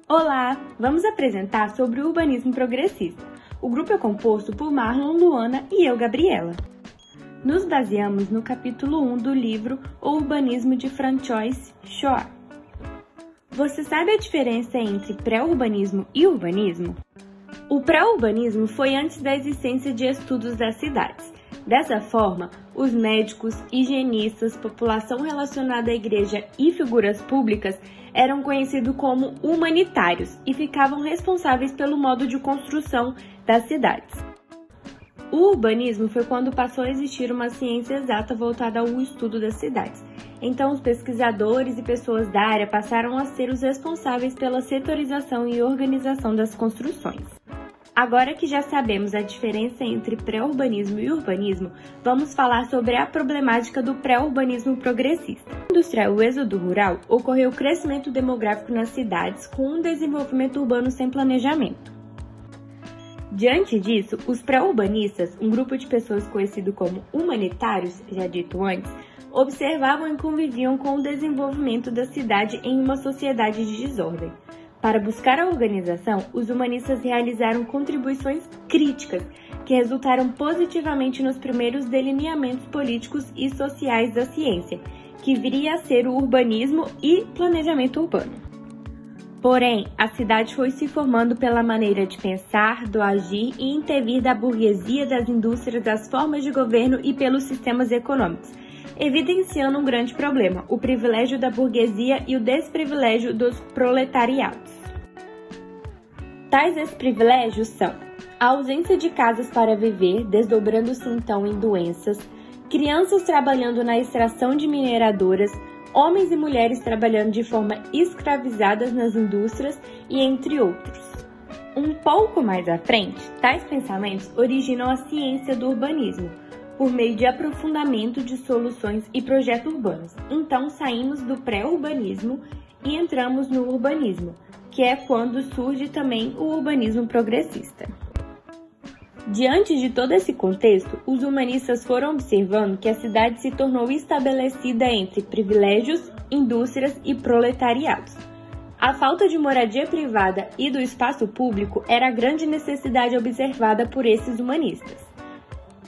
Olá! Vamos apresentar sobre o urbanismo progressista. O grupo é composto por Marlon, Luana e eu, Gabriela. Nos baseamos no capítulo 1 do livro O Urbanismo de Francois Choat. Você sabe a diferença entre pré-urbanismo e urbanismo? O pré-urbanismo foi antes da existência de estudos das cidades. Dessa forma, os médicos, higienistas, população relacionada à igreja e figuras públicas eram conhecidos como humanitários e ficavam responsáveis pelo modo de construção das cidades. O urbanismo foi quando passou a existir uma ciência exata voltada ao estudo das cidades. Então, os pesquisadores e pessoas da área passaram a ser os responsáveis pela setorização e organização das construções. Agora que já sabemos a diferença entre pré-urbanismo e urbanismo, vamos falar sobre a problemática do pré-urbanismo progressista. Na indústria, o êxodo rural ocorreu o crescimento demográfico nas cidades com um desenvolvimento urbano sem planejamento. Diante disso, os pré-urbanistas, um grupo de pessoas conhecido como humanitários, já dito antes, observavam e conviviam com o desenvolvimento da cidade em uma sociedade de desordem. Para buscar a organização, os humanistas realizaram contribuições críticas que resultaram positivamente nos primeiros delineamentos políticos e sociais da ciência, que viria a ser o urbanismo e planejamento urbano. Porém, a cidade foi se formando pela maneira de pensar, do agir e intervir da burguesia, das indústrias, das formas de governo e pelos sistemas econômicos, evidenciando um grande problema, o privilégio da burguesia e o desprivilégio dos proletariados. Tais desprivilégios são a ausência de casas para viver, desdobrando-se então em doenças, crianças trabalhando na extração de mineradoras, homens e mulheres trabalhando de forma escravizadas nas indústrias e entre outros. Um pouco mais à frente, tais pensamentos originam a ciência do urbanismo, por meio de aprofundamento de soluções e projetos urbanos. Então, saímos do pré-urbanismo e entramos no urbanismo, que é quando surge também o urbanismo progressista. Diante de todo esse contexto, os humanistas foram observando que a cidade se tornou estabelecida entre privilégios, indústrias e proletariados. A falta de moradia privada e do espaço público era a grande necessidade observada por esses humanistas.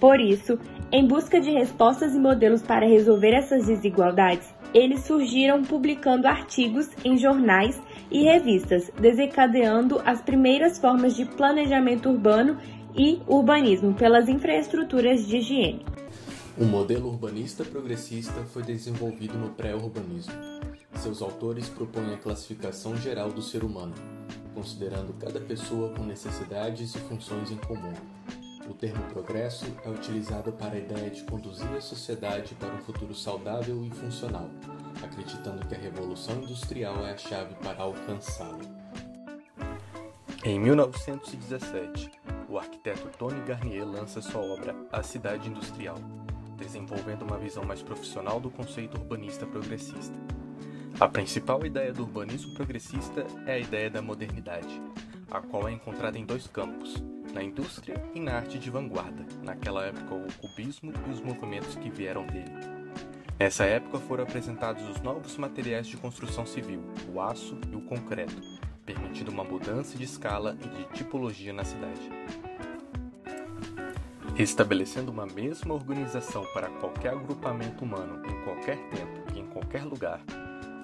Por isso, em busca de respostas e modelos para resolver essas desigualdades, eles surgiram publicando artigos em jornais e revistas, desencadeando as primeiras formas de planejamento urbano e urbanismo pelas infraestruturas de higiene. O modelo urbanista progressista foi desenvolvido no pré-urbanismo. Seus autores propõem a classificação geral do ser humano, considerando cada pessoa com necessidades e funções em comum. O termo progresso é utilizado para a ideia de conduzir a sociedade para um futuro saudável e funcional, acreditando que a Revolução Industrial é a chave para alcançá-lo. Em 1917, o arquiteto Tony Garnier lança sua obra A Cidade Industrial, desenvolvendo uma visão mais profissional do conceito urbanista progressista. A principal ideia do urbanismo progressista é a ideia da modernidade, a qual é encontrada em dois campos, na indústria e na arte de vanguarda, naquela época o cubismo e os movimentos que vieram dele. Nessa época foram apresentados os novos materiais de construção civil, o aço e o concreto, permitindo uma mudança de escala e de tipologia na cidade. Estabelecendo uma mesma organização para qualquer agrupamento humano em qualquer tempo e em qualquer lugar,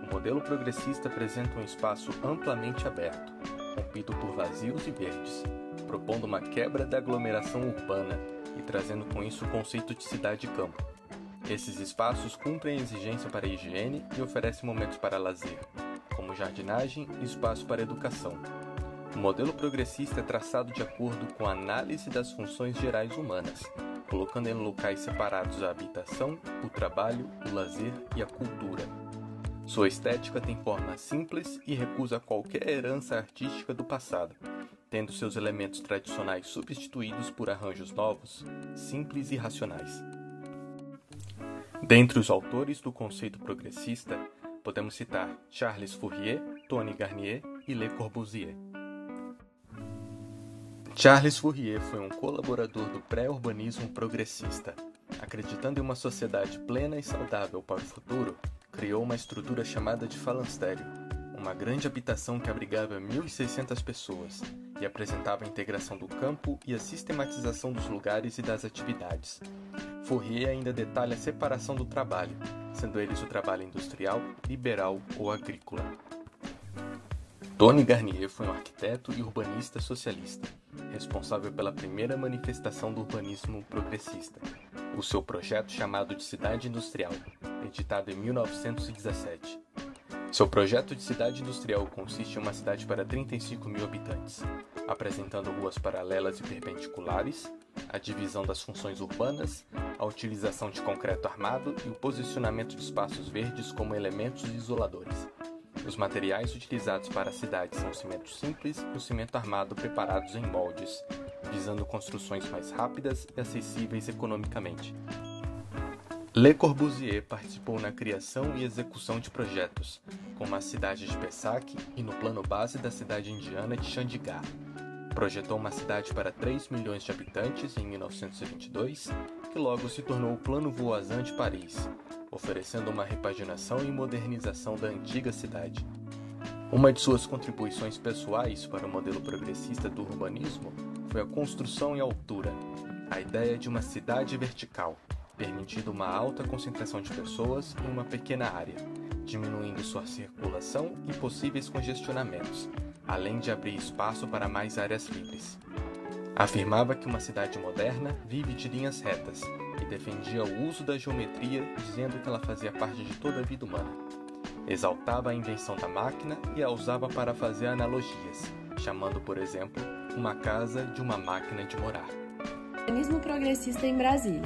o modelo progressista apresenta um espaço amplamente aberto, rompido por vazios e verdes, propondo uma quebra da aglomeração urbana e trazendo com isso o conceito de cidade-campo. Esses espaços cumprem a exigência para a higiene e oferecem momentos para lazer, como jardinagem e espaço para educação. O modelo progressista é traçado de acordo com a análise das funções gerais humanas, colocando em locais separados a habitação, o trabalho, o lazer e a cultura. Sua estética tem forma simples e recusa qualquer herança artística do passado, tendo seus elementos tradicionais substituídos por arranjos novos, simples e racionais. Dentre os autores do conceito progressista, podemos citar Charles Fourier, Tony Garnier e Le Corbusier. Charles Fourier foi um colaborador do pré-urbanismo progressista. Acreditando em uma sociedade plena e saudável para o futuro, criou uma estrutura chamada de falanstério, uma grande habitação que abrigava 1.600 pessoas e apresentava a integração do campo e a sistematização dos lugares e das atividades. Fourier ainda detalha a separação do trabalho, sendo eles o trabalho industrial, liberal ou agrícola. Tony Garnier foi um arquiteto e urbanista socialista, responsável pela primeira manifestação do urbanismo progressista, o seu projeto chamado de Cidade Industrial, editado em 1917. Seu projeto de cidade industrial consiste em uma cidade para 35.000 habitantes, apresentando ruas paralelas e perpendiculares, a divisão das funções urbanas, a utilização de concreto armado e o posicionamento de espaços verdes como elementos isoladores. Os materiais utilizados para a cidade são o cimento simples e o cimento armado preparados em moldes, visando construções mais rápidas e acessíveis economicamente. Le Corbusier participou na criação e execução de projetos, como a cidade de Pessac e no plano base da cidade indiana de Chandigarh. Projetou uma cidade para 3 milhões de habitantes em 1922, que logo se tornou o Plano Voisin de Paris, oferecendo uma repaginação e modernização da antiga cidade. Uma de suas contribuições pessoais para o modelo progressista do urbanismo foi a construção em altura, a ideia de uma cidade vertical, permitindo uma alta concentração de pessoas em uma pequena área, diminuindo sua circulação e possíveis congestionamentos, além de abrir espaço para mais áreas livres. Afirmava que uma cidade moderna vive de linhas retas e defendia o uso da geometria, dizendo que ela fazia parte de toda a vida humana. Exaltava a invenção da máquina e a usava para fazer analogias, chamando, por exemplo, uma casa de uma máquina de morar. Urbanismo progressista em Brasília.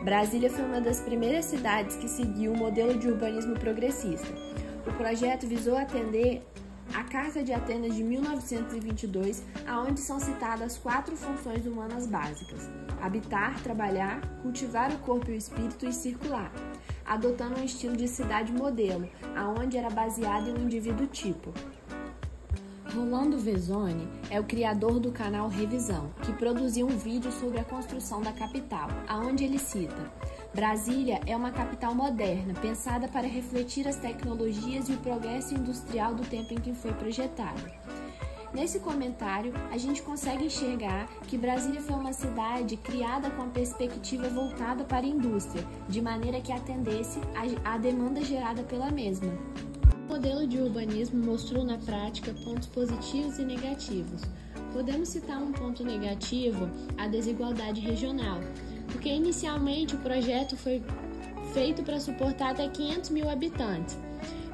Brasília foi uma das primeiras cidades que seguiu o modelo de urbanismo progressista. O projeto visou atender a Carta de Atenas de 1922, aonde são citadas 4 funções humanas básicas: habitar, trabalhar, cultivar o corpo e o espírito e circular, adotando um estilo de cidade modelo, aonde era baseado em um indivíduo tipo. Rolando Vezzoni é o criador do canal Revisão, que produziu um vídeo sobre a construção da capital, aonde ele cita: Brasília é uma capital moderna, pensada para refletir as tecnologias e o progresso industrial do tempo em que foi projetada. Nesse comentário, a gente consegue enxergar que Brasília foi uma cidade criada com a perspectiva voltada para a indústria, de maneira que atendesse à demanda gerada pela mesma. O modelo de urbanismo mostrou na prática pontos positivos e negativos. Podemos citar um ponto negativo, a desigualdade regional, porque inicialmente o projeto foi feito para suportar até 500.000 habitantes,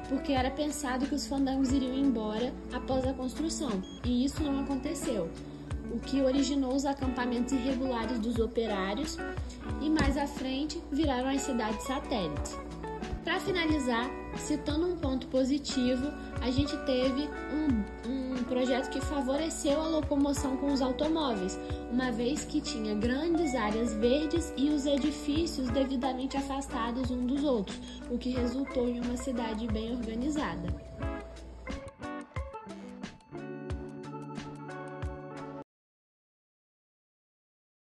porque era pensado que os fandangos iriam embora após a construção, e isso não aconteceu, o que originou os acampamentos irregulares dos operários e mais à frente viraram as cidades satélites. Para finalizar, citando um ponto positivo, a gente teve um projeto que favoreceu a locomoção com os automóveis, uma vez que tinha grandes áreas verdes e os edifícios devidamente afastados uns dos outros, o que resultou em uma cidade bem organizada.